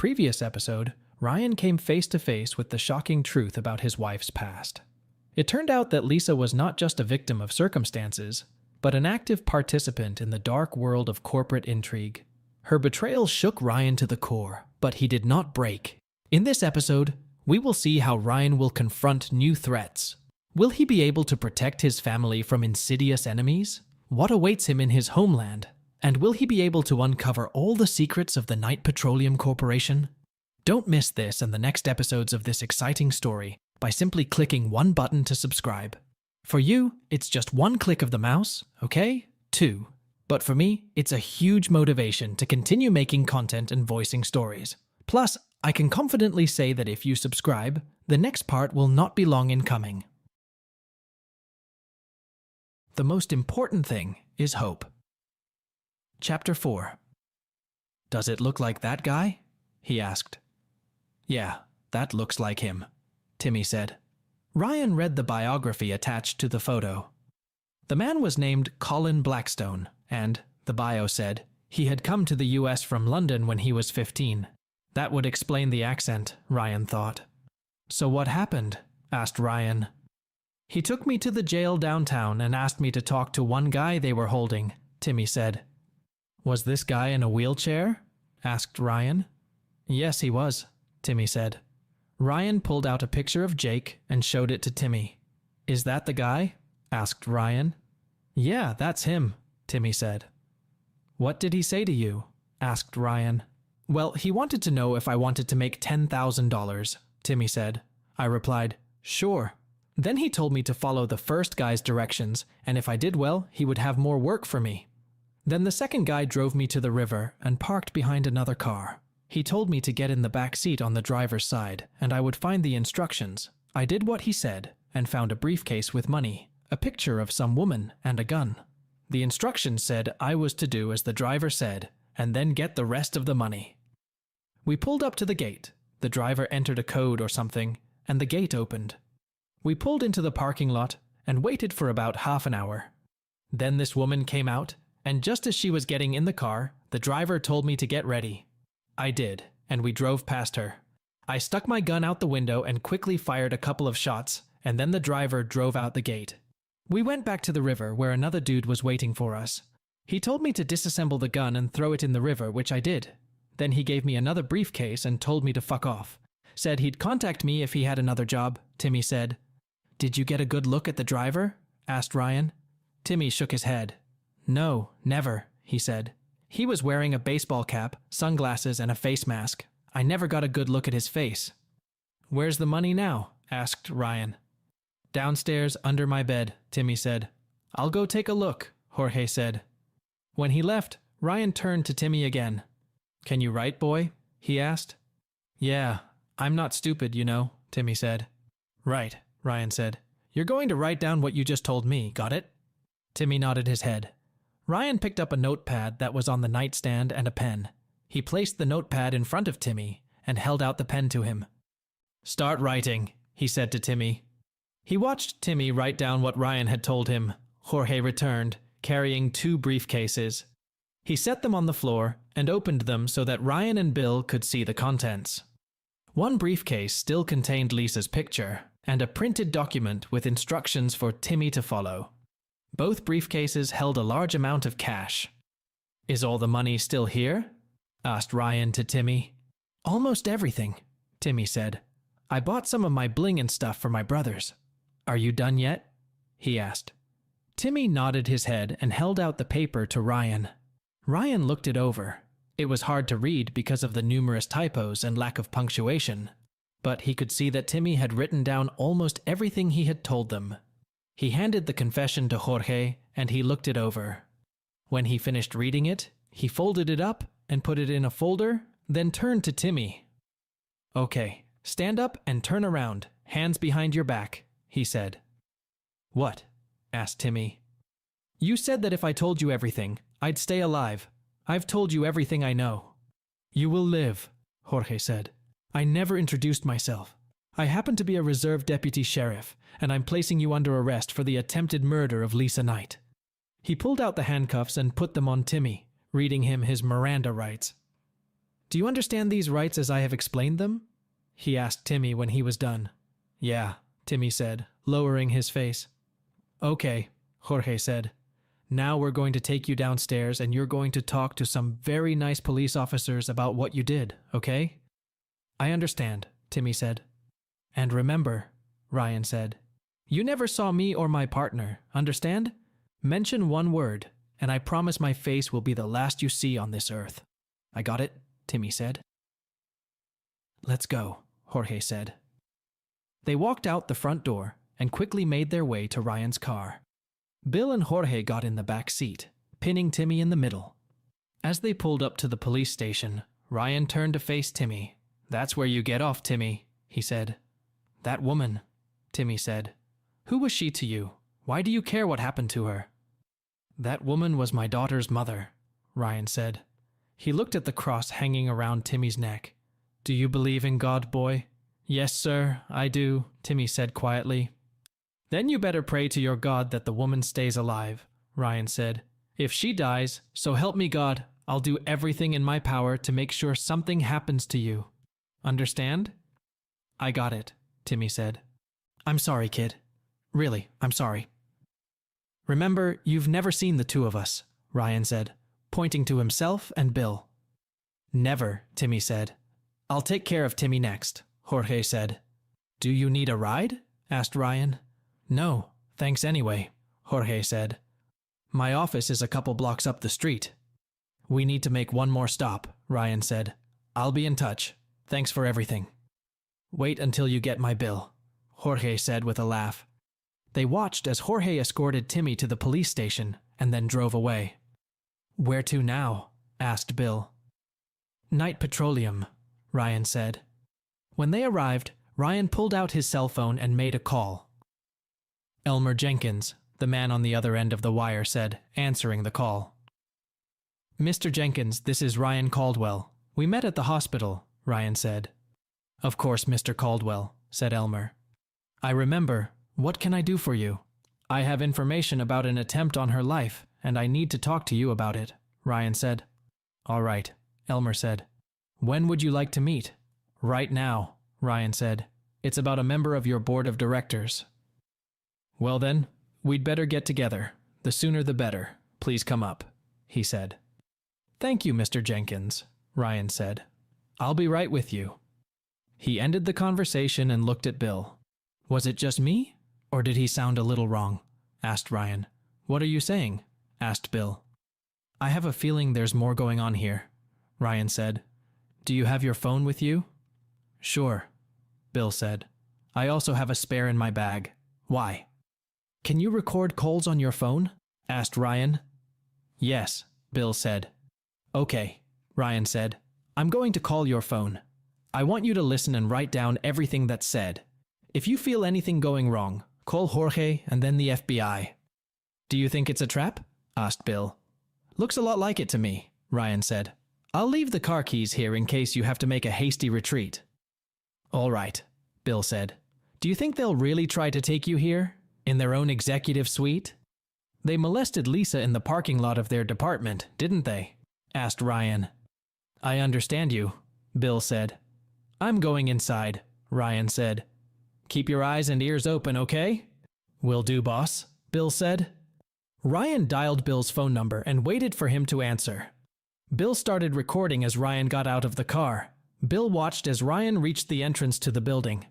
previous episode, Ryan came face to face with the shocking truth about his wife's past. It turned out that Lisa was not just a victim of circumstances, but an active participant in the dark world of corporate intrigue. Her betrayal shook Ryan to the core, but he did not break. In this episode, we will see how Ryan will confront new threats. Will he be able to protect his family from insidious enemies? What awaits him in his homeland? And will he be able to uncover all the secrets of the Knight Petroleum Corporation? Don't miss this and the next episodes of this exciting story by simply clicking one button to subscribe. For you, it's just one click of the mouse, okay? 2. But for me, it's a huge motivation to continue making content and voicing stories. Plus, I can confidently say that if you subscribe, the next part will not be long in coming. The most important thing is hope. Chapter 4. Does it look like that guy? He asked. Yeah, that looks like him, Timmy said. Ryan read the biography attached to the photo. The man was named Colin Blackstone, and, the bio said, he had come to the US from London when he was 15. That would explain the accent, Ryan thought. So what happened? Asked Ryan. He took me to the jail downtown and asked me to talk to one guy they were holding, Timmy said. Was this guy in a wheelchair? Asked Ryan. Yes, he was, Timmy said. Ryan pulled out a picture of Jake and showed it to Timmy. Is that the guy? Asked Ryan. Yeah, that's him, Timmy said. What did he say to you? Asked Ryan. Well, he wanted to know if I wanted to make $10,000, Timmy said. I replied, sure. Then he told me to follow the first guy's directions, and if I did well, he would have more work for me. Then the second guy drove me to the river and parked behind another car. He told me to get in the back seat on the driver's side, and I would find the instructions. I did what he said, and found a briefcase with money, a picture of some woman, and a gun. The instructions said I was to do as the driver said, and then get the rest of the money. We pulled up to the gate. The driver entered a code or something, and the gate opened. We pulled into the parking lot and waited for about half an hour. Then this woman came out, and just as she was getting in the car, the driver told me to get ready. I did, and we drove past her. I stuck my gun out the window and quickly fired a couple of shots, and then the driver drove out the gate. We went back to the river where another dude was waiting for us. He told me to disassemble the gun and throw it in the river, which I did. Then he gave me another briefcase and told me to fuck off. Said he'd contact me if he had another job, Timmy said. Did you get a good look at the driver? Asked Ryan. Timmy shook his head. No, never, he said. He was wearing a baseball cap, sunglasses, and a face mask. I never got a good look at his face. Where's the money now? Asked Ryan. Downstairs under my bed, Timmy said. I'll go take a look, Jorge said. When he left, Ryan turned to Timmy again. Can you write, boy? He asked. Yeah, I'm not stupid, you know, Timmy said. Right, Ryan said. You're going to write down what you just told me, got it? Timmy nodded his head. Ryan picked up a notepad that was on the nightstand and a pen. He placed the notepad in front of Timmy and held out the pen to him. Start writing, he said to Timmy. He watched Timmy write down what Ryan had told him. Jorge returned, carrying 2 briefcases. He set them on the floor and opened them so that Ryan and Bill could see the contents. One briefcase still contained Lisa's picture and a printed document with instructions for Timmy to follow. Both briefcases held a large amount of cash. Is all the money still here? Asked Ryan to Timmy. Almost everything, Timmy said. I bought some of my bling and stuff for my brothers. Are you done yet? He asked. Timmy nodded his head and held out the paper to Ryan. Ryan looked it over. It was hard to read because of the numerous typos and lack of punctuation, but he could see that Timmy had written down almost everything he had told them. He handed the confession to Jorge, and he looked it over. When he finished reading it, he folded it up and put it in a folder, then turned to Timmy. Okay, stand up and turn around, hands behind your back, he said. What? Asked Timmy. You said that if I told you everything, I'd stay alive. I've told you everything I know. You will live, Jorge said. I never introduced myself. I happen to be a reserve deputy sheriff, and I'm placing you under arrest for the attempted murder of Lisa Knight. He pulled out the handcuffs and put them on Timmy, reading him his Miranda rights. Do you understand these rights as I have explained them? He asked Timmy when he was done. Yeah, Timmy said, lowering his face. Okay, Jorge said. Now we're going to take you downstairs and you're going to talk to some very nice police officers about what you did, okay? I understand, Timmy said. And remember, Ryan said, you never saw me or my partner, understand? Mention one word, and I promise my face will be the last you see on this earth. I got it, Timmy said. Let's go, Jorge said. They walked out the front door and quickly made their way to Ryan's car. Bill and Jorge got in the back seat, pinning Timmy in the middle. As they pulled up to the police station, Ryan turned to face Timmy. That's where you get off, Timmy, he said. That woman, Timmy said. Who was she to you? Why do you care what happened to her? That woman was my daughter's mother, Ryan said. He looked at the cross hanging around Timmy's neck. Do you believe in God, boy? Yes, sir, I do, Timmy said quietly. Then you better pray to your God that the woman stays alive, Ryan said. If she dies, so help me God, I'll do everything in my power to make sure something happens to you. Understand? I got it, Timmy said. I'm sorry, kid. Really, I'm sorry. Remember, you've never seen the two of us, Ryan said, pointing to himself and Bill. Never, Timmy said. I'll take care of Timmy next, Jorge said. Do you need a ride? Asked Ryan. No, thanks anyway, Jorge said. My office is a couple blocks up the street. We need to make one more stop, Ryan said. I'll be in touch. Thanks for everything. Wait until you get my bill, Jorge said with a laugh. They watched as Jorge escorted Timmy to the police station and then drove away. Where to now? Asked Bill. Night Petroleum, Ryan said. When they arrived, Ryan pulled out his cell phone and made a call. Elmer Jenkins, the man on the other end of the wire said, answering the call. Mr. Jenkins, this is Ryan Caldwell. We met at the hospital, Ryan said. Of course, Mr. Caldwell, said Elmer. I remember. What can I do for you? I have information about an attempt on her life, and I need to talk to you about it, Ryan said. All right, Elmer said. When would you like to meet? Right now, Ryan said. It's about a member of your board of directors. Well then, we'd better get together. The sooner the better. Please come up, he said. Thank you, Mr. Jenkins, Ryan said. I'll be right with you. He ended the conversation and looked at Bill. Was it just me? Or did he sound a little wrong? Asked Ryan. What are you saying? Asked Bill. I have a feeling there's more going on here, Ryan said. Do you have your phone with you? Sure, Bill said. I also have a spare in my bag. Why? Can you record calls on your phone? Asked Ryan. Yes, Bill said. Okay, Ryan said. I'm going to call your phone. I want you to listen and write down everything that's said. If you feel anything going wrong, call Jorge and then the FBI. Do you think it's a trap? Asked Bill. Looks a lot like it to me, Ryan said. I'll leave the car keys here in case you have to make a hasty retreat. All right, Bill said. Do you think they'll really try to take you here? In their own executive suite? They molested Lisa in the parking lot of their department, didn't they? Asked Ryan. I understand you, Bill said. I'm going inside, Ryan said. Keep your eyes and ears open, okay? Will do, boss, Bill said. Ryan dialed Bill's phone number and waited for him to answer. Bill started recording as Ryan got out of the car. Bill watched as Ryan reached the entrance to the building.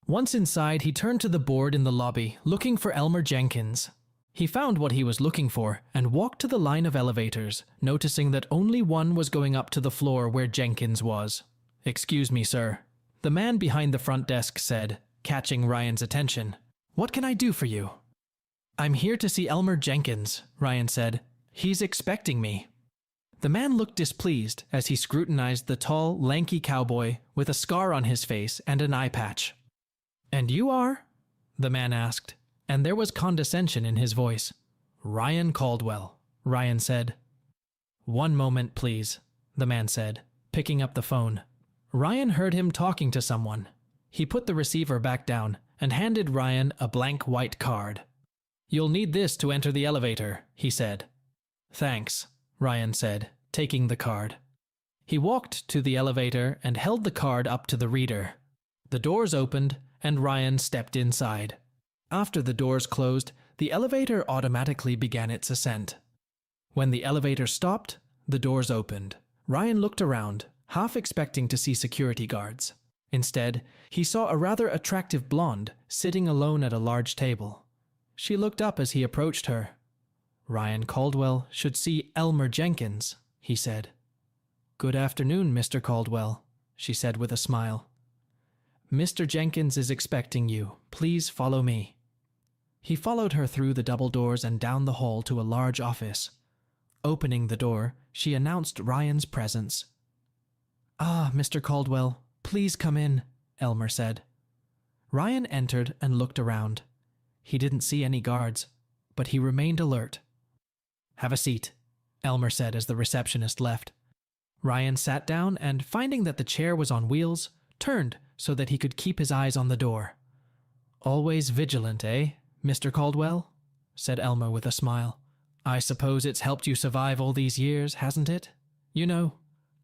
Once inside, he turned to the board in the lobby, looking for Elmer Jenkins. He found what he was looking for and walked to the line of elevators, noticing that only one was going up to the floor where Jenkins was. Excuse me, sir, the man behind the front desk said, catching Ryan's attention. What can I do for you? I'm here to see Elmer Jenkins, Ryan said. He's expecting me. The man looked displeased as he scrutinized the tall, lanky cowboy with a scar on his face and an eye patch. And you are? The man asked, and there was condescension in his voice. Ryan Caldwell, Ryan said. One moment, please, the man said, picking up the phone. Ryan heard him talking to someone. He put the receiver back down and handed Ryan a blank white card. You'll need this to enter the elevator, he said. Thanks, Ryan said, taking the card. He walked to the elevator and held the card up to the reader. The doors opened, and Ryan stepped inside. After the doors closed, the elevator automatically began its ascent. When the elevator stopped, the doors opened. Ryan looked around, half expecting to see security guards. Instead, he saw a rather attractive blonde sitting alone at a large table. She looked up as he approached her. "Ryan Caldwell should see Elmer Jenkins," he said. "Good afternoon, Mr. Caldwell," she said with a smile. "Mr. Jenkins is expecting you. Please follow me." He followed her through the double doors and down the hall to a large office. Opening the door, she announced Ryan's presence. "Ah, Mr. Caldwell, please come in," Elmer said. Ryan entered and looked around. He didn't see any guards, but he remained alert. "Have a seat," Elmer said as the receptionist left. Ryan sat down and, finding that the chair was on wheels, turned so that he could keep his eyes on the door. "Always vigilant, eh, Mr. Caldwell?" said Elmer with a smile. "I suppose it's helped you survive all these years, hasn't it? You know,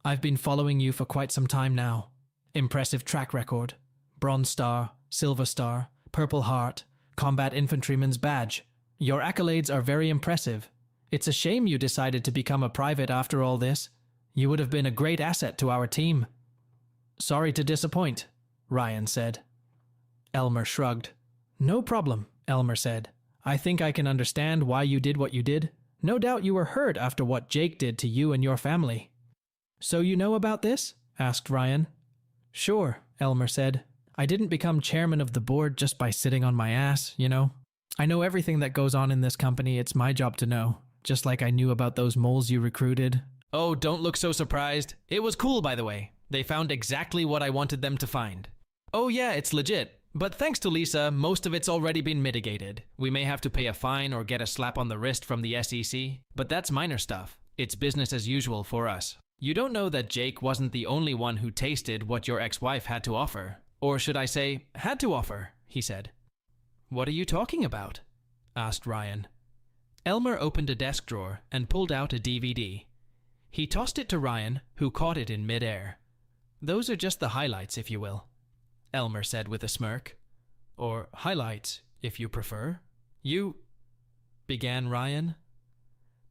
I've been following you for quite some time now. Impressive track record. Bronze Star, Silver Star, Purple Heart, Combat Infantryman's Badge. Your accolades are very impressive. It's a shame you decided to become a private after all this. You would have been a great asset to our team." "Sorry to disappoint," Ryan said. Elmer shrugged. "No problem," Elmer said. "I think I can understand why you did what you did. No doubt you were hurt after what Jake did to you and your family." "So you know about this?" asked Ryan. "Sure," Elmer said. "I didn't become chairman of the board just by sitting on my ass, you know. I know everything that goes on in this company. It's my job to know, just like I knew about those moles you recruited." "Oh, don't look so surprised. It was cool, by the way. They found exactly what I wanted them to find." "Oh yeah, it's legit. But thanks to Lisa, most of it's already been mitigated. We may have to pay a fine or get a slap on the wrist from the SEC, but that's minor stuff. It's business as usual for us. You don't know that Jake wasn't the only one who tasted what your ex-wife had to offer. Or should I say, had to offer," he said. "What are you talking about?" asked Ryan. Elmer opened a desk drawer and pulled out a DVD. He tossed it to Ryan, who caught it in midair. "Those are just the highlights, if you will," Elmer said with a smirk. "Or highlights, if you prefer. You—" began Ryan.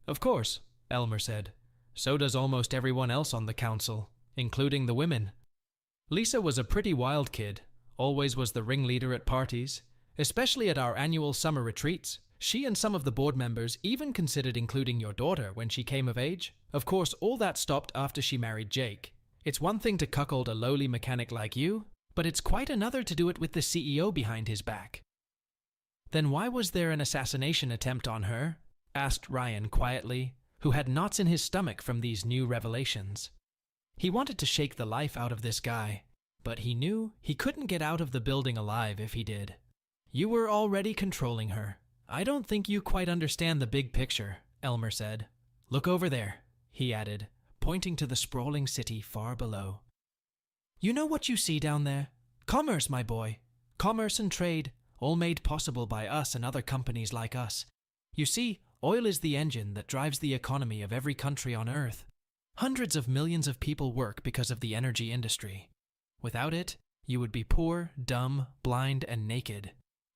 "Of course," Elmer said. "So does almost everyone else on the council, including the women. Lisa was a pretty wild kid, always was the ringleader at parties, especially at our annual summer retreats. She and some of the board members even considered including your daughter when she came of age. Of course, all that stopped after she married Jake. It's one thing to cuckold a lowly mechanic like you, but it's quite another to do it with the CEO behind his back." "Then why was there an assassination attempt on her?" asked Ryan quietly, who had knots in his stomach from these new revelations. He wanted to shake the life out of this guy, but he knew he couldn't get out of the building alive if he did. "You were already controlling her. I don't think you quite understand the big picture," Elmer said. "Look over there," he added, pointing to the sprawling city far below. "You know what you see down there? Commerce, my boy. Commerce and trade, all made possible by us and other companies like us. You see, oil is the engine that drives the economy of every country on Earth. Hundreds of millions of people work because of the energy industry. Without it, you would be poor, dumb, blind, and naked.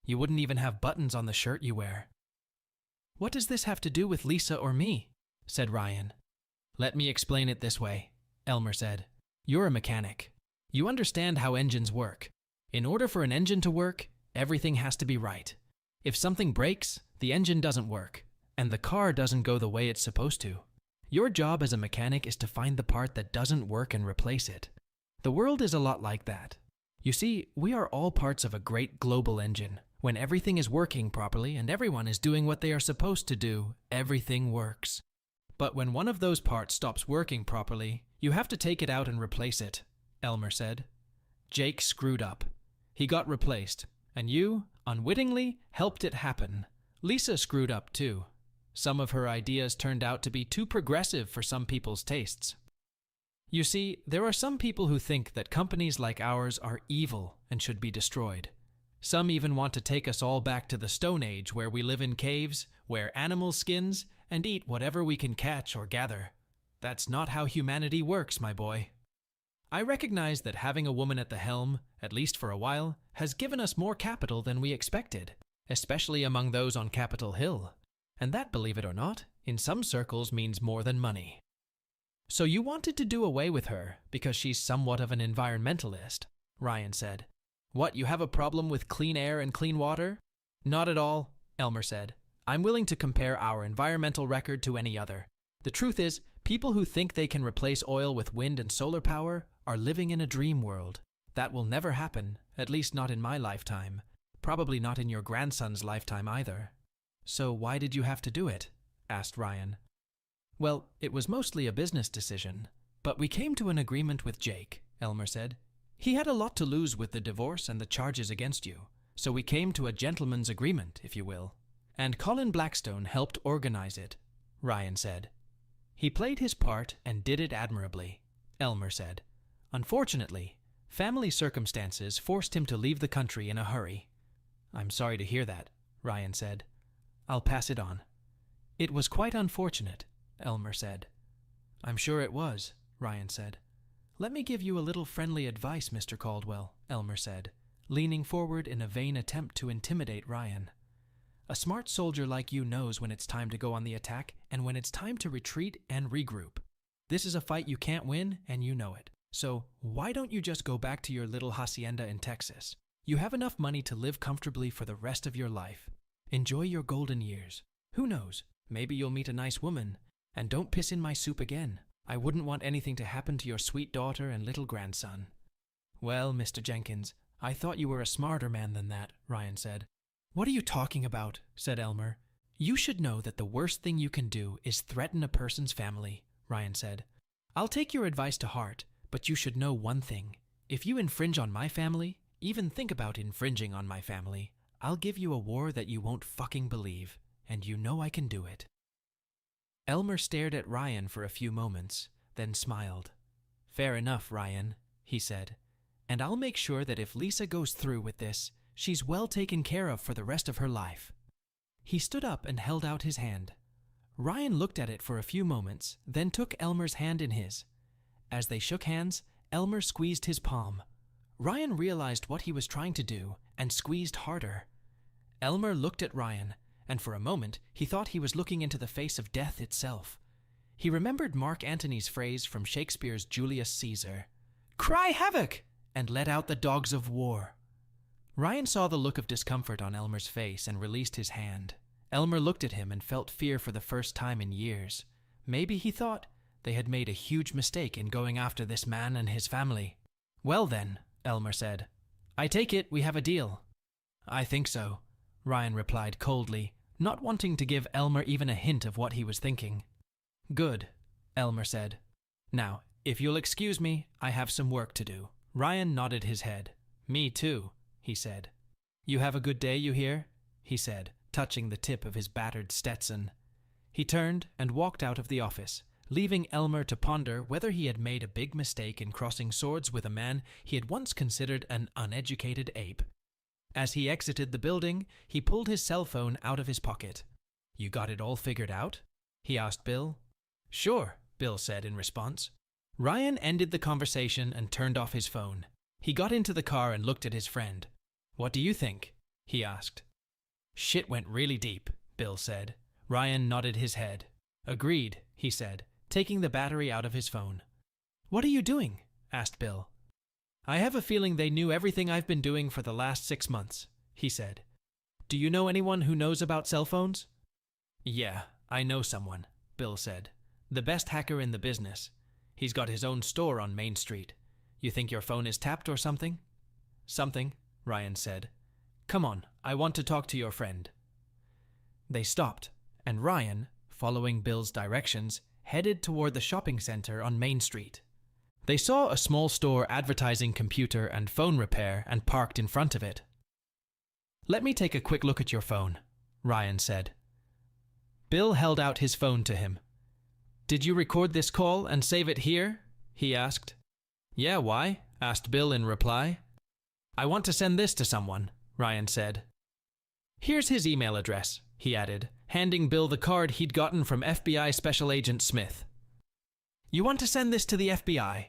You wouldn't even have buttons on the shirt you wear." "What does this have to do with Lisa or me?" said Ryan. "Let me explain it this way," Elmer said. "You're a mechanic. You understand how engines work. In order for an engine to work, everything has to be right. If something breaks, the engine doesn't work, and the car doesn't go the way it's supposed to. Your job as a mechanic is to find the part that doesn't work and replace it. The world is a lot like that. You see, we are all parts of a great global engine. When everything is working properly and everyone is doing what they are supposed to do, everything works. But when one of those parts stops working properly, you have to take it out and replace it," Elmer said. "Jake screwed up. He got replaced, and you, unwittingly, helped it happen. Lisa screwed up too. Some of her ideas turned out to be too progressive for some people's tastes. You see, there are some people who think that companies like ours are evil and should be destroyed. Some even want to take us all back to the Stone Age, where we live in caves, wear animal skins, and eat whatever we can catch or gather. That's not how humanity works, my boy. I recognize that having a woman at the helm, at least for a while, has given us more capital than we expected, especially among those on Capitol Hill. And that, believe it or not, in some circles means more than money. So you wanted to do away with her because she's somewhat of an environmentalist, Ryan said. What, you have a problem with clean air and clean water? Not at all, Elmer said. I'm willing to compare our environmental record to any other. The truth is, people who think they can replace oil with wind and solar power are living in a dream world. That will never happen, at least not in my lifetime. Probably not in your grandson's lifetime either. So why did you have to do it? Asked Ryan. Well, it was mostly a business decision, but we came to an agreement with Jake, Elmer said. He had a lot to lose with the divorce and the charges against you, so we came to a gentleman's agreement, if you will. And Colin Blackstone helped organize it, Ryan said. He played his part and did it admirably, Elmer said. Unfortunately, family circumstances forced him to leave the country in a hurry. I'm sorry to hear that, Ryan said. I'll pass it on. It was quite unfortunate, Elmer said. I'm sure it was, Ryan said. Let me give you a little friendly advice, Mr. Caldwell, Elmer said, leaning forward in a vain attempt to intimidate Ryan. A smart soldier like you knows when it's time to go on the attack and when it's time to retreat and regroup. This is a fight you can't win, and you know it. So why don't you just go back to your little hacienda in Texas? You have enough money to live comfortably for the rest of your life. Enjoy your golden years. Who knows? Maybe you'll meet a nice woman. And don't piss in my soup again. I wouldn't want anything to happen to your sweet daughter and little grandson. Well, Mr. Jenkins, I thought you were a smarter man than that, Ryan said. What are you talking about? Said Elmer. You should know that the worst thing you can do is threaten a person's family, Ryan said. I'll take your advice to heart, but you should know one thing. If you infringe on my family, even think about infringing on my family, I'll give you a war that you won't fucking believe, and you know I can do it. Elmer stared at Ryan for a few moments, then smiled. Fair enough, Ryan, he said. And I'll make sure that if Lisa goes through with this, she's well taken care of for the rest of her life. He stood up and held out his hand. Ryan looked at it for a few moments, then took Elmer's hand in his. As they shook hands, Elmer squeezed his palm. Ryan realized what he was trying to do and squeezed harder. Elmer looked at Ryan, and for a moment he thought he was looking into the face of death itself. He remembered Mark Antony's phrase from Shakespeare's Julius Caesar, "Cry havoc!" and let out the dogs of war. Ryan saw the look of discomfort on Elmer's face and released his hand. Elmer looked at him and felt fear for the first time in years. Maybe, he thought, they had made a huge mistake in going after this man and his family. Well then, Elmer said, I take it we have a deal. I think so, Ryan replied coldly, not wanting to give Elmer even a hint of what he was thinking. Good, Elmer said. Now, if you'll excuse me, I have some work to do. Ryan nodded his head. Me too, he said. You have a good day, you hear? He said, touching the tip of his battered Stetson. He turned and walked out of the office, leaving Elmer to ponder whether he had made a big mistake in crossing swords with a man he had once considered an uneducated ape. As he exited the building, he pulled his cell phone out of his pocket. You got it all figured out? He asked Bill. Sure, Bill said in response. Ryan ended the conversation and turned off his phone. He got into the car and looked at his friend. What do you think? He asked. Shit went really deep, Bill said. Ryan nodded his head. Agreed, he said, taking the battery out of his phone. What are you doing? Asked Bill. I have a feeling they knew everything I've been doing for the last 6 months, he said. Do you know anyone who knows about cell phones? Yeah, I know someone, Bill said. The best hacker in the business. He's got his own store on Main Street. You think your phone is tapped or something? Something, Ryan said. Come on, I want to talk to your friend. They stopped, and Ryan, following Bill's directions, headed toward the shopping center on Main Street. They saw a small store advertising computer and phone repair and parked in front of it. Let me take a quick look at your phone, Ryan said. Bill held out his phone to him. Did you record this call and save it here? He asked. Yeah, why? Asked Bill in reply. I want to send this to someone, Ryan said. Here's his email address, he added, handing Bill the card he'd gotten from FBI Special Agent Smith. You want to send this to the FBI?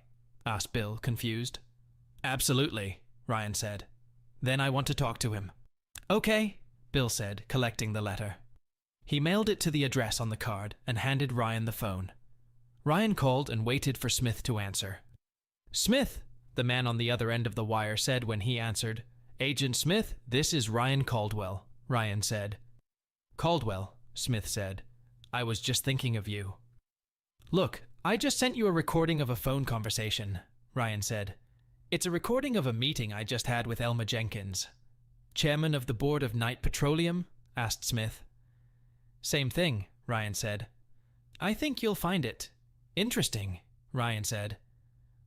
Asked Bill, confused. Absolutely, Ryan said. Then I want to talk to him. Okay, Bill said, collecting the letter. He mailed it to the address on the card and handed Ryan the phone. Ryan called and waited for Smith to answer. Smith, the man on the other end of the wire said when he answered. Agent Smith, this is Ryan Caldwell, Ryan said. Caldwell, Smith said. I was just thinking of you. Look, I just sent you a recording of a phone conversation, Ryan said. It's a recording of a meeting I just had with Elmer Jenkins. Chairman of the Board of Night Petroleum? Asked Smith. Same thing, Ryan said. I think you'll find it interesting, Ryan said.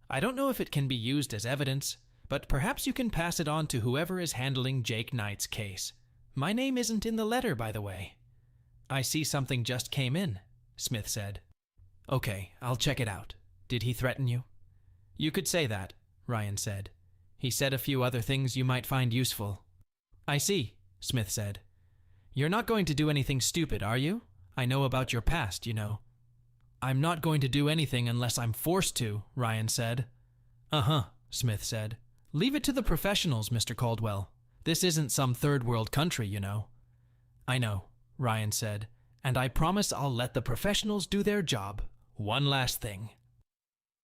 I don't know if it can be used as evidence, but perhaps you can pass it on to whoever is handling Jake Knight's case. My name isn't in the letter, by the way. I see something just came in, Smith said. Okay, I'll check it out. Did he threaten you? You could say that, Ryan said. He said a few other things you might find useful. I see, Smith said. You're not going to do anything stupid, are you? I know about your past, you know. I'm not going to do anything unless I'm forced to, Ryan said. Uh-huh, Smith said. Leave it to the professionals, Mr. Caldwell. This isn't some third world country, you know. I know, Ryan said, and I promise I'll let the professionals do their job. One last thing.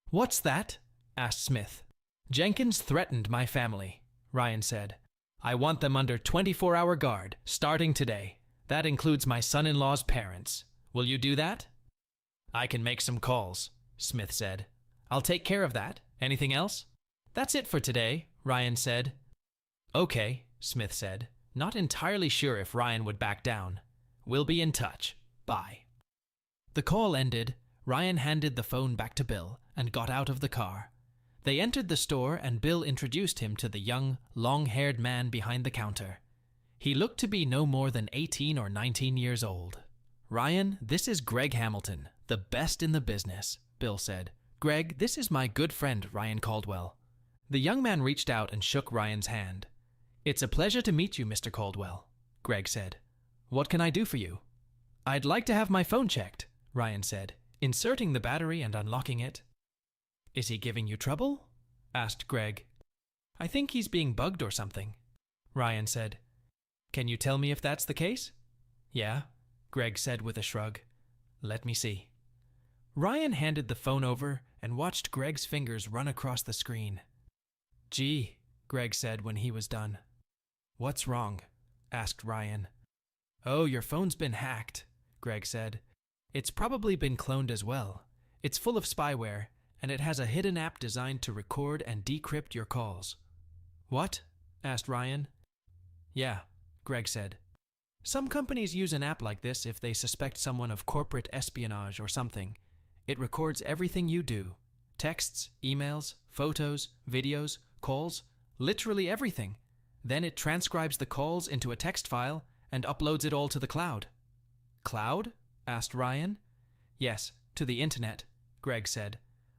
What's that? Asked Smith. Jenkins threatened my family, Ryan said. I want them under 24-hour guard, starting today. That includes my son-in-law's parents. Will you do that? I can make some calls, Smith said. I'll take care of that. Anything else? That's it for today, Ryan said. Okay, Smith said, not entirely sure if Ryan would back down. We'll be in touch. Bye. The call ended. Ryan handed the phone back to Bill and got out of the car. They entered the store and Bill introduced him to the young, long-haired man behind the counter. He looked to be no more than 18 or 19 years old. Ryan, this is Greg Hamilton, the best in the business, Bill said. Greg, this is my good friend, Ryan Caldwell. The young man reached out and shook Ryan's hand. It's a pleasure to meet you, Mr. Caldwell, Greg said. What can I do for you? I'd like to have my phone checked, Ryan said, inserting the battery and unlocking it. Is he giving you trouble? Asked Greg. I think he's being bugged or something, Ryan said. Can you tell me if that's the case? Yeah, Greg said with a shrug. Let me see. Ryan handed the phone over and watched Greg's fingers run across the screen. Gee, Greg said when he was done. What's wrong? Asked Ryan. Oh, your phone's been hacked, Greg said. It's probably been cloned as well. It's full of spyware, and it has a hidden app designed to record and decrypt your calls. What? Asked Ryan. Yeah, Greg said. Some companies use an app like this if they suspect someone of corporate espionage or something. It records everything you do. Texts, emails, photos, videos, calls, literally everything. Then it transcribes the calls into a text file and uploads it all to the cloud. Cloud? Asked Ryan. Yes, to the internet, Greg said.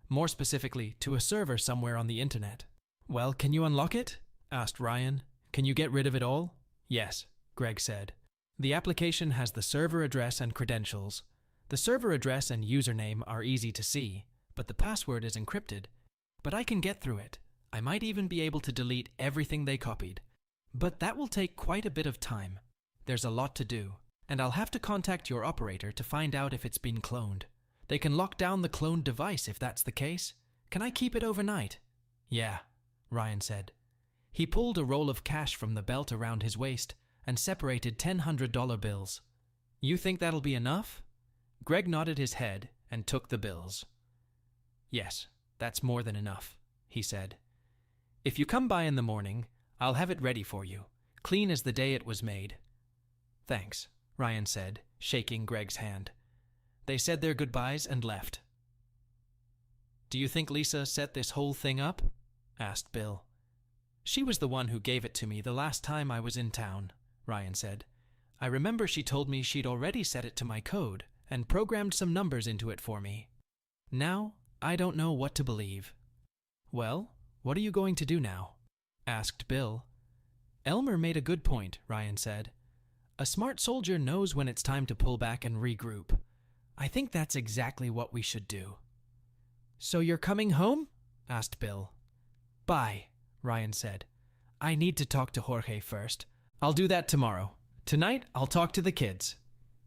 More specifically, to a server somewhere on the internet. Well, can you unlock it? Asked Ryan. Can you get rid of it all? Yes, Greg said. The application has the server address and credentials. The server address and username are easy to see, but the password is encrypted. But I can get through it. I might even be able to delete everything they copied. But that will take quite a bit of time. There's a lot to do, and I'll have to contact your operator to find out if it's been cloned. They can lock down the cloned device if that's the case. Can I keep it overnight? Yeah, Ryan said. He pulled a roll of cash from the belt around his waist and separated 10 $100 bills. You think that'll be enough? Greg nodded his head and took the bills. Yes, that's more than enough, he said. If you come by in the morning, I'll have it ready for you, clean as the day it was made. Thanks, Ryan said, shaking Greg's hand. They said their goodbyes and left. Do you think Lisa set this whole thing up? Asked Bill. She was the one who gave it to me the last time I was in town, Ryan said. I remember she told me she'd already set it to my code and programmed some numbers into it for me. Now, I don't know what to believe. Well, what are you going to do now? Asked Bill. Elmer made a good point, Ryan said. A smart soldier knows when it's time to pull back and regroup. I think that's exactly what we should do. So you're coming home? Asked Bill. Bye, Ryan said. I need to talk to Jorge first. I'll do that tomorrow. Tonight, I'll talk to the kids.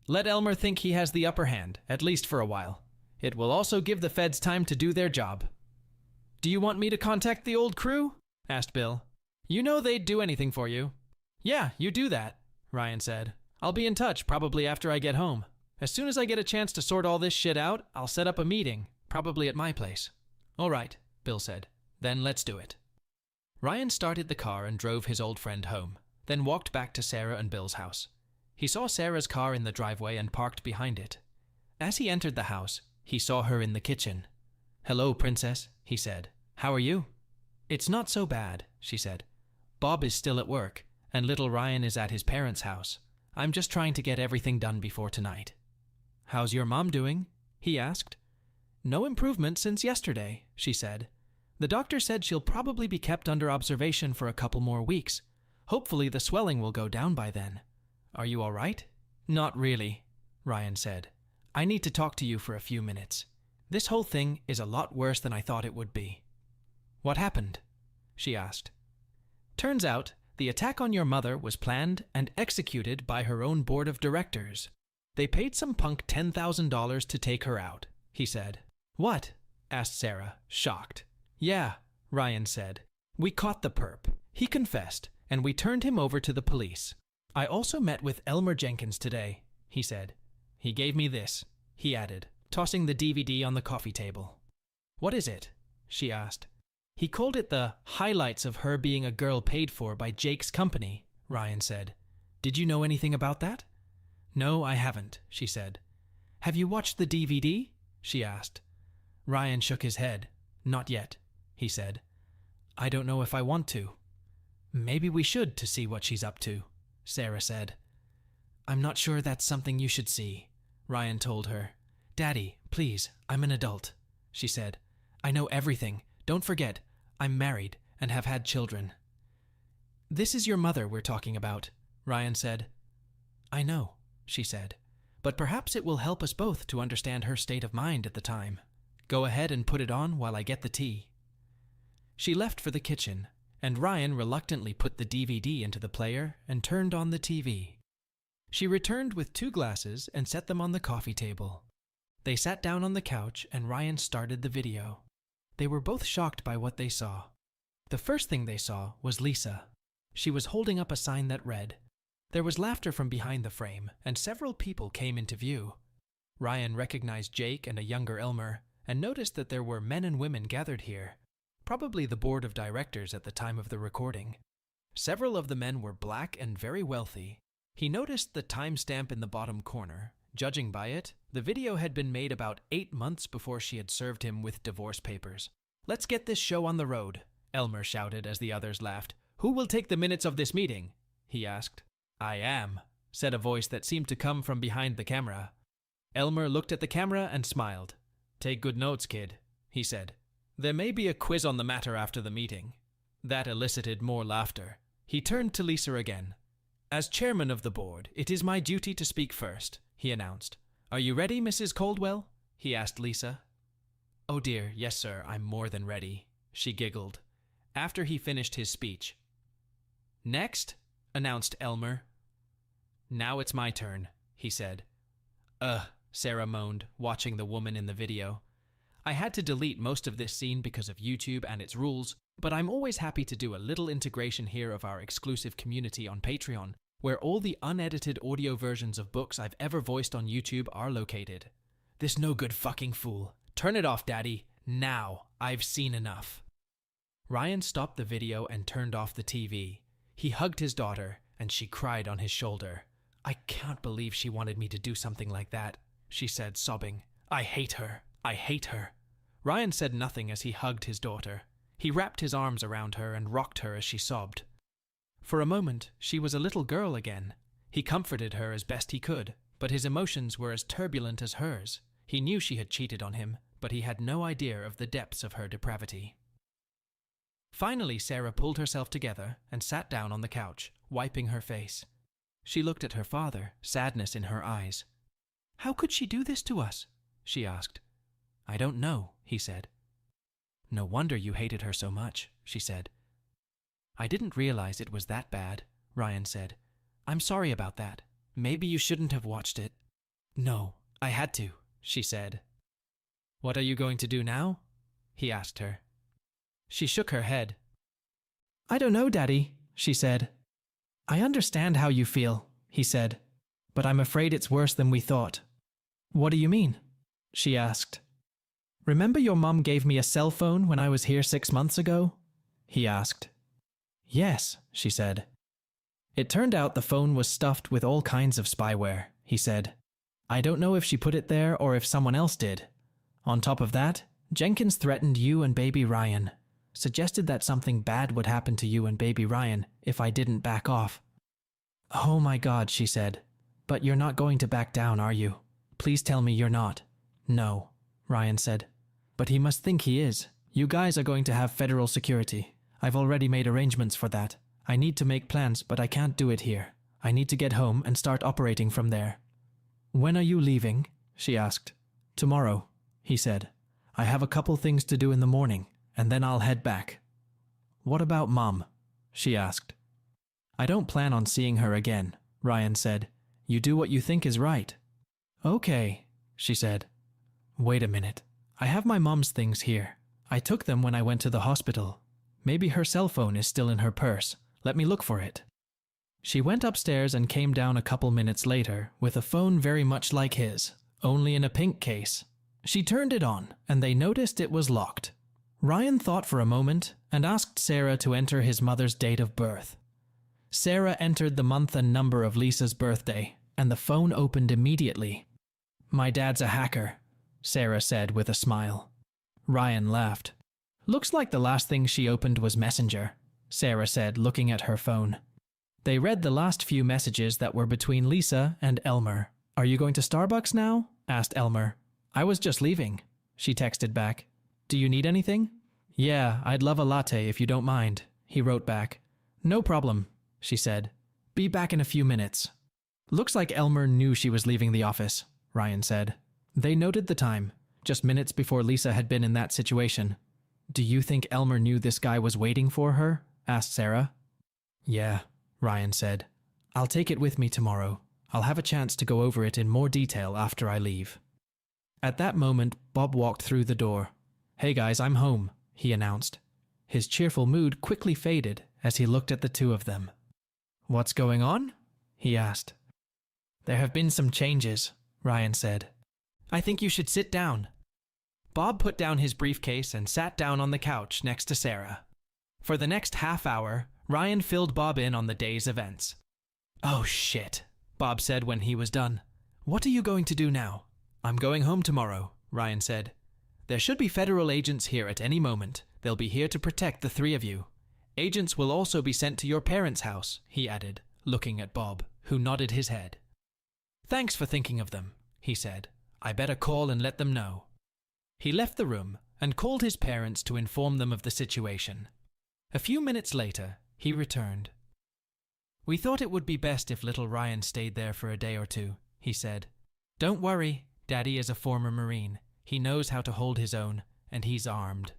Let Elmer think he has the upper hand, at least for a while. It will also give the feds time to do their job. Do you want me to contact the old crew? Asked Bill. You know they'd do anything for you. Yeah, you do that, Ryan said. I'll be in touch probably after I get home. As soon as I get a chance to sort all this shit out, I'll set up a meeting, probably at my place. All right, Bill said. Then let's do it. Ryan started the car and drove his old friend home, then walked back to Sarah and Bill's house. He saw Sarah's car in the driveway and parked behind it. As he entered the house, he saw her in the kitchen. Hello, princess, he said. How are you? It's not so bad, she said. Bob is still at work, and little Ryan is at his parents' house. I'm just trying to get everything done before tonight. How's your mom doing? He asked. No improvement since yesterday, she said. The doctor said she'll probably be kept under observation for a couple more weeks. Hopefully the swelling will go down by then. Are you all right? Not really, Ryan said. I need to talk to you for a few minutes. This whole thing is a lot worse than I thought it would be. What happened? She asked. Turns out, the attack on your mother was planned and executed by her own board of directors. They paid some punk $10,000 to take her out, he said. What? Asked Sarah, shocked. Yeah, Ryan said. We caught the perp. He confessed, and we turned him over to the police. I also met with Elmer Jenkins today, he said. He gave me this, he added, tossing the DVD on the coffee table. What is it? She asked. He called it the highlights of her being a girl paid for by Jake's company, Ryan said. Did you know anything about that? No, I haven't, she said. Have you watched the DVD? She asked. Ryan shook his head. Not yet, he said. I don't know if I want to. Maybe we should to see what she's up to, Sarah said. I'm not sure that's something you should see, Ryan told her. Daddy, please, I'm an adult, she said. I know everything. Don't forget, I'm married and have had children. This is your mother we're talking about, Ryan said. I know, she said, but perhaps it will help us both to understand her state of mind at the time. Go ahead and put it on while I get the tea. She left for the kitchen, and Ryan reluctantly put the DVD into the player and turned on the TV. She returned with 2 glasses and set them on the coffee table. They sat down on the couch and Ryan started the video. They were both shocked by what they saw. The first thing they saw was Lisa. She was holding up a sign that read. There was laughter from behind the frame, and several people came into view. Ryan recognized Jake and a younger Elmer, and noticed that there were men and women gathered here, probably the board of directors at the time of the recording. Several of the men were black and very wealthy. He noticed the timestamp in the bottom corner. Judging by it, the video had been made about 8 months before she had served him with divorce papers. Let's get this show on the road, Elmer shouted as the others laughed. Who will take the minutes of this meeting? He asked. I am, said a voice that seemed to come from behind the camera. Elmer looked at the camera and smiled. Take good notes, kid, he said. There may be a quiz on the matter after the meeting. That elicited more laughter. He turned to Lisa again. As chairman of the board, it is my duty to speak first, he announced. Are you ready, Mrs. Caldwell? He asked Lisa. Oh dear, yes sir, I'm more than ready, she giggled. After he finished his speech. Next, announced Elmer. Now it's my turn, he said. Sarah moaned, watching the woman in the video. I had to delete most of this scene because of YouTube and its rules, but I'm always happy to do a little integration here of our exclusive community on Patreon, where all the unedited audio versions of books I've ever voiced on YouTube are located. This no good fucking fool. Turn it off, Daddy. Now. I've seen enough. Ryan stopped the video and turned off the TV. He hugged his daughter, and she cried on his shoulder. I can't believe she wanted me to do something like that, she said, sobbing. I hate her. I hate her. Ryan said nothing as he hugged his daughter. He wrapped his arms around her and rocked her as she sobbed. For a moment, she was a little girl again. He comforted her as best he could, but his emotions were as turbulent as hers. He knew she had cheated on him, but he had no idea of the depths of her depravity. Finally, Sarah pulled herself together and sat down on the couch, wiping her face. She looked at her father, sadness in her eyes. How could she do this to us? She asked. I don't know, he said. No wonder you hated her so much, she said. I didn't realize it was that bad, Ryan said. I'm sorry about that. Maybe you shouldn't have watched it. No, I had to, she said. What are you going to do now? He asked her. She shook her head. I don't know, Daddy, she said. I understand how you feel, he said, but I'm afraid it's worse than we thought. What do you mean? She asked. Remember your mom gave me a cell phone when I was here 6 months ago? He asked. Yes, she said. It turned out the phone was stuffed with all kinds of spyware, he said. I don't know if she put it there or if someone else did. On top of that, Jenkins threatened you and baby Ryan, suggested that something bad would happen to you and baby Ryan if I didn't back off. Oh my God, she said. But you're not going to back down, are you? Please tell me you're not. No, Ryan said. But he must think he is. You guys are going to have federal security. I've already made arrangements for that. I need to make plans, but I can't do it here. I need to get home and start operating from there. When are you leaving? She asked. Tomorrow, he said. I have a couple things to do in the morning, and then I'll head back. What about Mom? She asked. I don't plan on seeing her again, Ryan said. You do what you think is right. Okay, she said. Wait a minute. I have my mom's things here. I took them when I went to the hospital. Maybe her cell phone is still in her purse. Let me look for it. She went upstairs and came down a couple minutes later with a phone very much like his, only in a pink case. She turned it on, and they noticed it was locked. Ryan thought for a moment and asked Sarah to enter his mother's date of birth. Sarah entered the month and number of Lisa's birthday, and the phone opened immediately. My dad's a hacker, Sarah said with a smile. Ryan laughed. Looks like the last thing she opened was Messenger, Sarah said, looking at her phone. They read the last few messages that were between Lisa and Elmer. Are you going to Starbucks now? Asked Elmer. I was just leaving, she texted back. Do you need anything? Yeah, I'd love a latte if you don't mind, he wrote back. No problem, she said. Be back in a few minutes. Looks like Elmer knew she was leaving the office, Ryan said. They noted the time, just minutes before Lisa had been in that situation. Do you think Elmer knew this guy was waiting for her? Asked Sarah. Yeah, Ryan said. I'll take it with me tomorrow. I'll have a chance to go over it in more detail after I leave. At that moment, Bob walked through the door. Hey guys, I'm home, he announced. His cheerful mood quickly faded as he looked at the two of them. What's going on? He asked. There have been some changes, Ryan said. I think you should sit down. Bob put down his briefcase and sat down on the couch next to Sarah. For the next half hour, Ryan filled Bob in on the day's events. Oh shit, Bob said when he was done. What are you going to do now? I'm going home tomorrow, Ryan said. There should be federal agents here at any moment. They'll be here to protect the three of you. Agents will also be sent to your parents' house, he added, looking at Bob, who nodded his head. Thanks for thinking of them, he said. I better call and let them know. He left the room and called his parents to inform them of the situation. A few minutes later, he returned. We thought it would be best if little Ryan stayed there for a day or two, he said. Don't worry, Daddy is a former Marine. He knows how to hold his own, and he's armed.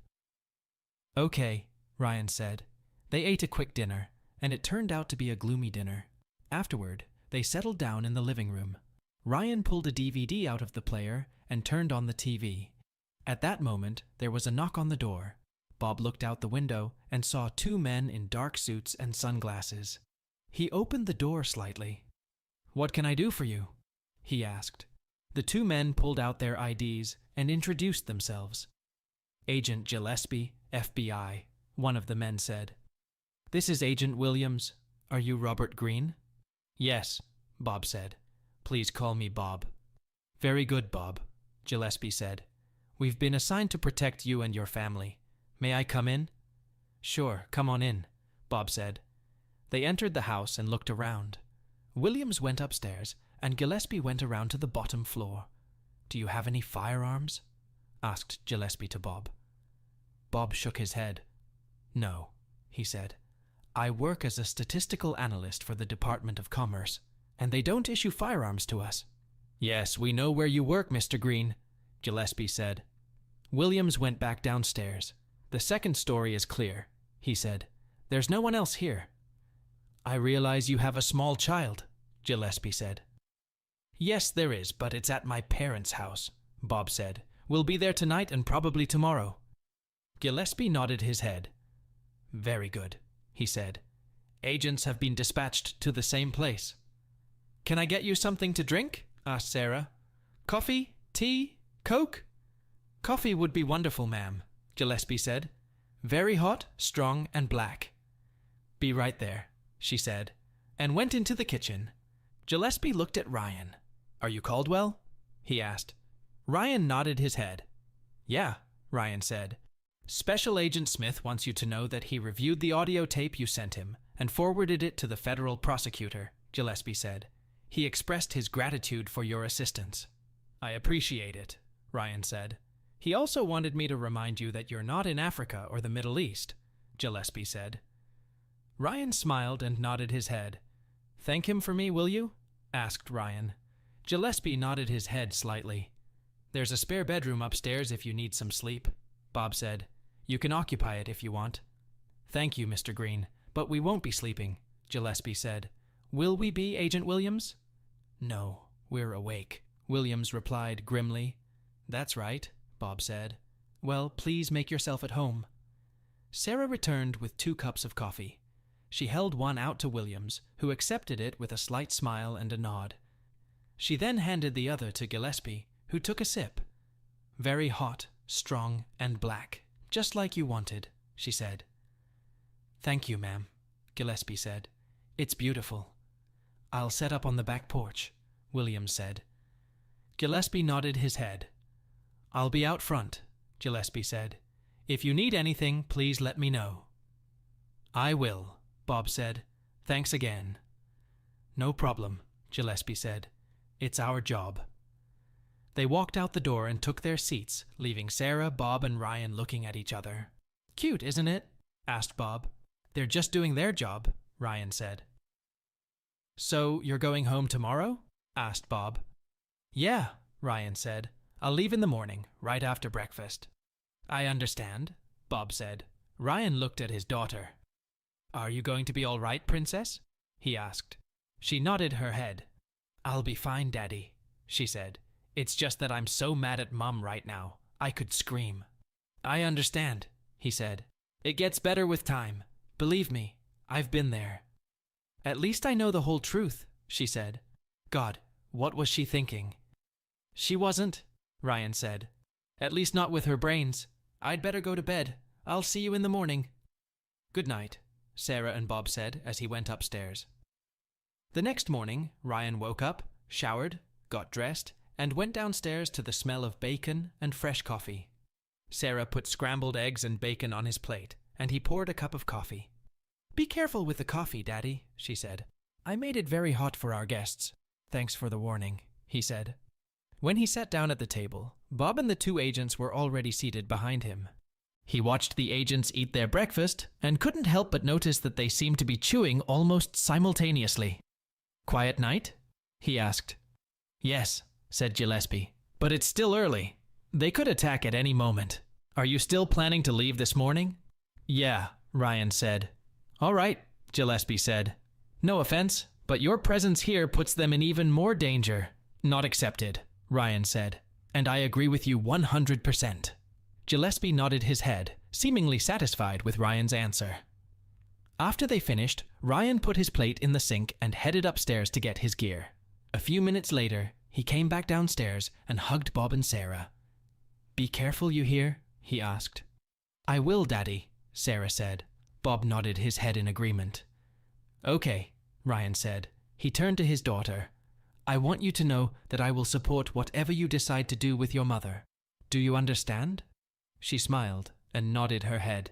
Okay, Ryan said. They ate a quick dinner, and it turned out to be a gloomy dinner. Afterward, they settled down in the living room. Ryan pulled a DVD out of the player and turned on the TV. At that moment, there was a knock on the door. Bob looked out the window and saw two men in dark suits and sunglasses. He opened the door slightly. What can I do for you? He asked. The two men pulled out their IDs and introduced themselves. Agent Gillespie, FBI, one of the men said. This is Agent Williams. Are you Robert Greene? Yes, Bob said. Please call me Bob. Very good, Bob, Gillespie said. We've been assigned to protect you and your family. May I come in? Sure, come on in, Bob said. They entered the house and looked around. Williams went upstairs, and Gillespie went around to the bottom floor. Do you have any firearms? Asked Gillespie to Bob. Bob shook his head. No, he said. I work as a statistical analyst for the Department of Commerce, and they don't issue firearms to us. Yes, we know where you work, Mr. Greene, Gillespie said. Williams went back downstairs. The second story is clear, he said. There's no one else here. I realize you have a small child, Gillespie said. Yes, there is, but it's at my parents' house, Bob said. We'll be there tonight and probably tomorrow. Gillespie nodded his head. Very good, he said. Agents have been dispatched to the same place. Can I get you something to drink? Asked Sarah. Coffee? Tea? Coke? Coffee would be wonderful, ma'am, Gillespie said. Very hot, strong, and black. Be right there, she said, and went into the kitchen. Gillespie looked at Ryan. Are you Caldwell? He asked. Ryan nodded his head. Yeah, Ryan said. Special Agent Smith wants you to know that he reviewed the audio tape you sent him and forwarded it to the federal prosecutor, Gillespie said. He expressed his gratitude for your assistance. I appreciate it, Ryan said. He also wanted me to remind you that you're not in Africa or the Middle East, Gillespie said. Ryan smiled and nodded his head. Thank him for me, will you? Asked Ryan. Gillespie nodded his head slightly. There's a spare bedroom upstairs if you need some sleep, Bob said. You can occupy it if you want. Thank you, Mr. Green, but we won't be sleeping, Gillespie said. Will we be, Agent Williams? No, we're awake, Williams replied grimly. That's right, Bob said. Well, please make yourself at home. Sarah returned with 2 cups of coffee. She held one out to Williams, who accepted it with a slight smile and a nod. She then handed the other to Gillespie, who took a sip. Very hot, strong, and black, just like you wanted, she said. Thank you, ma'am, Gillespie said. It's beautiful. I'll set up on the back porch, Williams said. Gillespie nodded his head. I'll be out front, Gillespie said. If you need anything, please let me know. I will, Bob said. Thanks again. No problem, Gillespie said. It's our job. They walked out the door and took their seats, leaving Sarah, Bob, and Ryan looking at each other. Cute, isn't it? Asked Bob. They're just doing their job, Ryan said. So, you're going home tomorrow? Asked Bob. Yeah, Ryan said. I'll leave in the morning, right after breakfast. I understand, Bob said. Ryan looked at his daughter. Are you going to be all right, Princess? He asked. She nodded her head. I'll be fine, Daddy, she said. It's just that I'm so mad at Mom right now. I could scream. I understand, he said. It gets better with time. Believe me, I've been there. At least I know the whole truth, she said. God, what was she thinking? She wasn't, Ryan said. At least not with her brains. I'd better go to bed. I'll see you in the morning. Good night, Sarah and Bob said as he went upstairs. The next morning, Ryan woke up, showered, got dressed, and went downstairs to the smell of bacon and fresh coffee. Sarah put scrambled eggs and bacon on his plate, and he poured a cup of coffee. Be careful with the coffee, Daddy, she said. I made it very hot for our guests. Thanks for the warning, he said. When he sat down at the table, Bob and the 2 agents were already seated behind him. He watched the agents eat their breakfast and couldn't help but notice that they seemed to be chewing almost simultaneously. Quiet night? He asked. Yes, said Gillespie, but it's still early. They could attack at any moment. Are you still planning to leave this morning? Yeah, Ryan said. All right, Gillespie said. No offense, but your presence here puts them in even more danger. Not accepted, Ryan said. And I agree with you 100%. Gillespie nodded his head, seemingly satisfied with Ryan's answer. After they finished, Ryan put his plate in the sink and headed upstairs to get his gear. A few minutes later, he came back downstairs and hugged Bob and Sarah. Be careful, you hear? He asked. I will, Daddy, Sarah said. Bob nodded his head in agreement. Okay, Ryan said. He turned to his daughter. I want you to know that I will support whatever you decide to do with your mother. Do you understand? She smiled and nodded her head.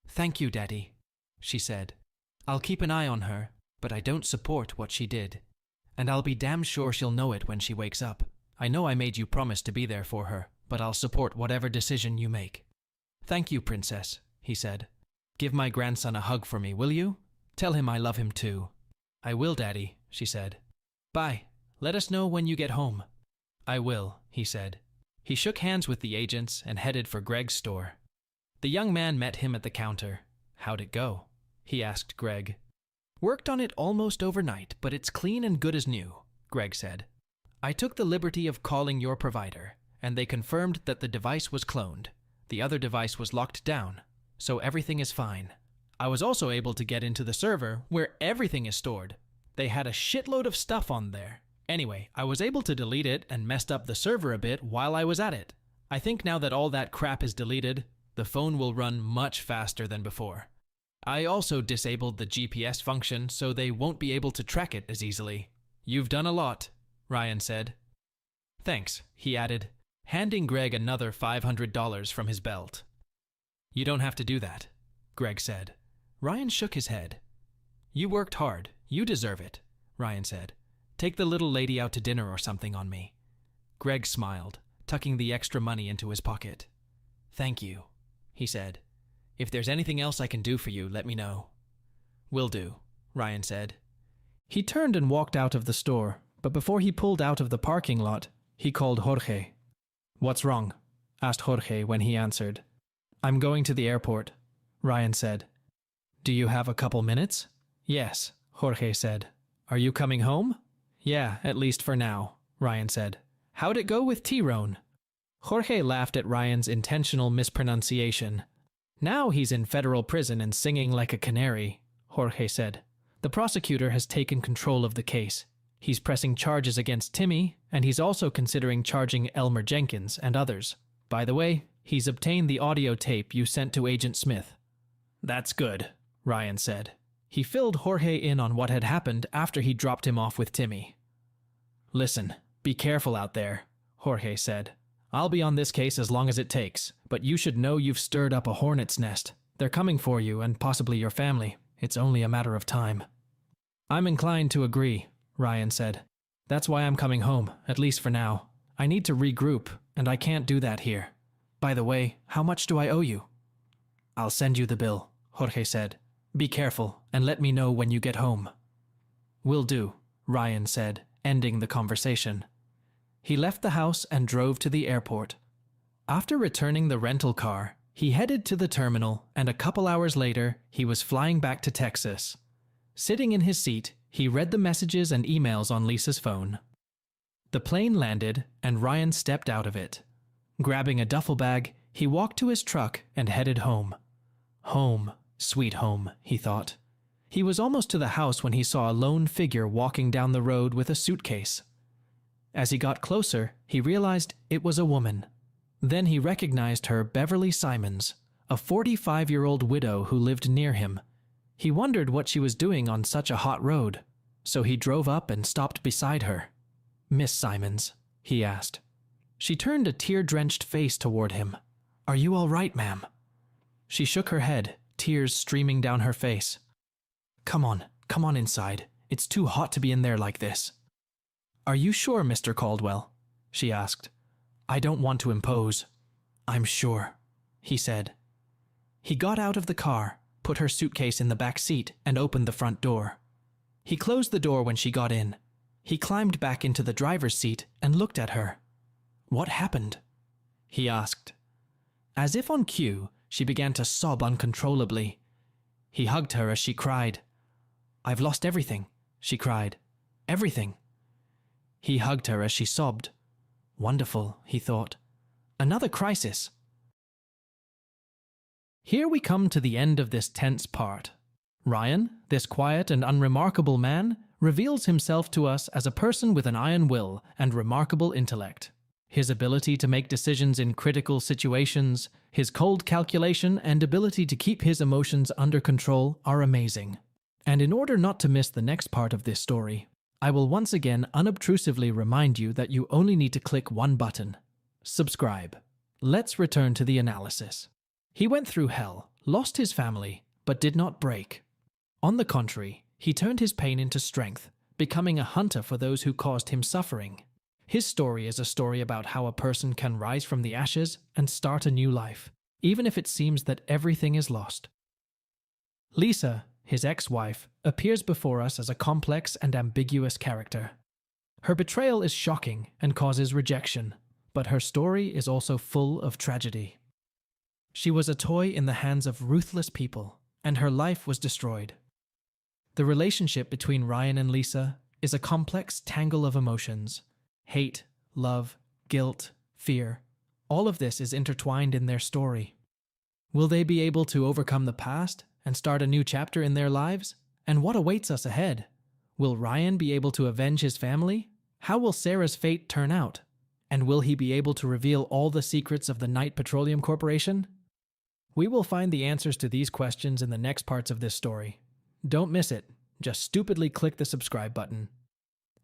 Thank you, Daddy, she said. I'll keep an eye on her, but I don't support what she did. And I'll be damn sure she'll know it when she wakes up. I know I made you promise to be there for her, but I'll support whatever decision you make. Thank you, Princess, he said. Give my grandson a hug for me, will you? Tell him I love him too. I will, Daddy, she said. Bye. Let us know when you get home. I will, he said. He shook hands with the agents and headed for Greg's store. The young man met him at the counter. "How'd it go?" he asked Greg. "Worked on it almost overnight, but it's clean and good as new," Greg said. "I took the liberty of calling your provider, and they confirmed that the device was cloned. The other device was locked down, so everything is fine. I was also able to get into the server where everything is stored. They had a shitload of stuff on there. Anyway, I was able to delete it and messed up the server a bit while I was at it. I think now that all that crap is deleted, the phone will run much faster than before. I also disabled the GPS function so they won't be able to track it as easily. You've done a lot," Ryan said. "Thanks," he added, handing Greg another $500 from his belt. "You don't have to do that," Greg said. Ryan shook his head. "You worked hard. You deserve it," Ryan said. "Take the little lady out to dinner or something on me." Greg smiled, tucking the extra money into his pocket. "Thank you," he said. "If there's anything else I can do for you, let me know." "Will do," Ryan said. He turned and walked out of the store, but before he pulled out of the parking lot, he called Jorge. "What's wrong?" asked Jorge when he answered. "I'm going to the airport," Ryan said. "Do you have a couple minutes?" "Yes," Jorge said. "Are you coming home?" "Yeah, at least for now," Ryan said. "How'd it go with Tyrone?" Jorge laughed at Ryan's intentional mispronunciation. "Now he's in federal prison and singing like a canary," Jorge said. "The prosecutor has taken control of the case. He's pressing charges against Timmy, and he's also considering charging Elmer Jenkins and others. By the way, he's obtained the audio tape you sent to Agent Smith." "That's good," Ryan said. He filled Jorge in on what had happened after he dropped him off with Timmy. "Listen, be careful out there," Jorge said. "I'll be on this case as long as it takes, but you should know you've stirred up a hornet's nest. They're coming for you and possibly your family. It's only a matter of time." "I'm inclined to agree," Ryan said. "That's why I'm coming home, at least for now. I need to regroup, and I can't do that here. By the way, how much do I owe you?" "I'll send you the bill," Jorge said. "Be careful, and let me know when you get home." "Will do," Ryan said, ending the conversation. He left the house and drove to the airport. After returning the rental car, he headed to the terminal, and a couple hours later, he was flying back to Texas. Sitting in his seat, he read the messages and emails on Lisa's phone. The plane landed, and Ryan stepped out of it. Grabbing a duffel bag, he walked to his truck and headed home. Home, sweet home, he thought. He was almost to the house when he saw a lone figure walking down the road with a suitcase. As he got closer, he realized it was a woman. Then he recognized her, Beverly Simons, a 45-year-old widow who lived near him. He wondered what she was doing on such a hot road, so he drove up and stopped beside her. "Miss Simons," he asked. She turned a tear-drenched face toward him. "Are you all right, ma'am?" She shook her head, tears streaming down her face. Come on inside. It's too hot to be in there like this." "Are you sure, Mr. Caldwell?" she asked. "I don't want to impose." "I'm sure," he said. He got out of the car, put her suitcase in the back seat, and opened the front door. He closed the door when she got in. He climbed back into the driver's seat and looked at her. "What happened?" he asked. As if on cue, she began to sob uncontrollably. He hugged her as she cried. "I've lost everything," she cried. "Everything." He hugged her as she sobbed. Wonderful, he thought. Another crisis. Here we come to the end of this tense part. Ryan, this quiet and unremarkable man, reveals himself to us as a person with an iron will and remarkable intellect. His ability to make decisions in critical situations, his cold calculation and ability to keep his emotions under control are amazing. And in order not to miss the next part of this story, I will once again unobtrusively remind you that you only need to click one button. Subscribe. Let's return to the analysis. He went through hell, lost his family, but did not break. On the contrary, he turned his pain into strength, becoming a hunter for those who caused him suffering. His story is a story about how a person can rise from the ashes and start a new life, even if it seems that everything is lost. Lisa, his ex-wife, appears before us as a complex and ambiguous character. Her betrayal is shocking and causes rejection, but her story is also full of tragedy. She was a toy in the hands of ruthless people, and her life was destroyed. The relationship between Ryan and Lisa is a complex tangle of emotions. Hate, love, guilt, fear. All of this is intertwined in their story. Will they be able to overcome the past and start a new chapter in their lives? And what awaits us ahead? Will Ryan be able to avenge his family? How will Sarah's fate turn out? And will he be able to reveal all the secrets of the Knight Petroleum Corporation? We will find the answers to these questions in the next parts of this story. Don't miss it. Just stupidly click the subscribe button.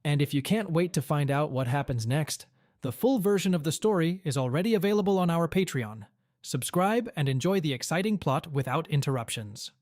And if you can't wait to find out what happens next, the full version of the story is already available on our Patreon. Subscribe and enjoy the exciting plot without interruptions.